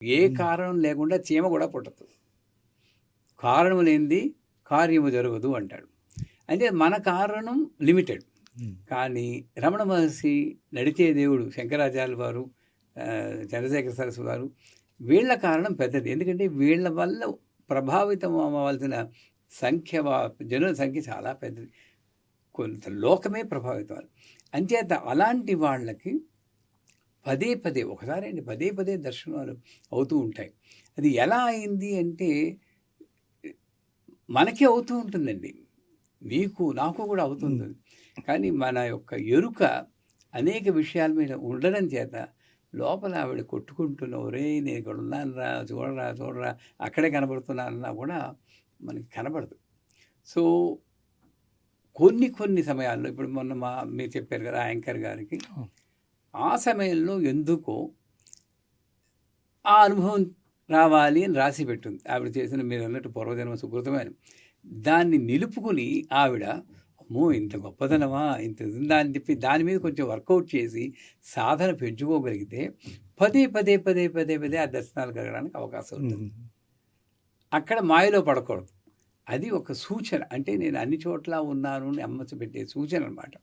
ఏ కారణం లేకుండా చీమ కూడా పుట్టదు. కారణం లేనిది కార్యము జరగదు అంటాడు. అంటే మన కారణం లిమిటెడ్. కానీ రమణ మహర్షి, నడిచే దేవుడు శంకరాచార్యుల వారు, చంద్రశేఖర సరస్వతి వారు, వీళ్ళ కారణం పెద్దది. ఎందుకంటే వీళ్ళ వల్ల ప్రభావితం అవ్వాల్సిన జనుల సంఖ్య చాలా పెద్దది. కొంత లోకమే ప్రభావితం. అంచేత అలాంటి వాళ్ళకి పదే పదే పదే పదే దర్శనాలు అవుతూ ఉంటాయి. అది ఎలా అయింది అంటే మనకే అవుతూ ఉంటుందండి. మీకు నాకు కూడా అవుతుంది. కానీ మన యొక్క ఎరుక అనేక విషయాల మీద ఉండడం చేత లోపల ఆవిడ కొట్టుకుంటున్న, ఒరేయ్ నేను ఇక్కడ ఉన్నాను రా, చూడరా అక్కడే కనబడుతున్నానన్నా కూడా మనకి కనబడదు. సో కొన్ని సమయాల్లో ఇప్పుడు మొన్న మీరు చెప్పారు కదా యాంకర్ గారికి, ఆ సమయంలో ఎందుకో ఆ అనుభవం రావాలి అని రాసి పెట్టింది ఆవిడ చేసిన, మీరు అన్నట్టు పూర్వజన్మ సుకృతమైన దాన్ని నిలుపుకుని ఆవిడ, అమ్మో ఇంత గొప్పదనమా, ఇంత ఉందా అని చెప్పి దాని మీద కొంచెం వర్కౌట్ చేసి సాధన పెంచుకోగలిగితే పదే ఆ దర్శనాలు కలగడానికి అవకాశం ఉంటుంది. అక్కడ మాయలో పడకూడదు. అది ఒక సూచన. అంటే నేను అన్ని చోట్ల ఉన్నాను అని అమ్మచ్చు పెట్టే సూచన అనమాట.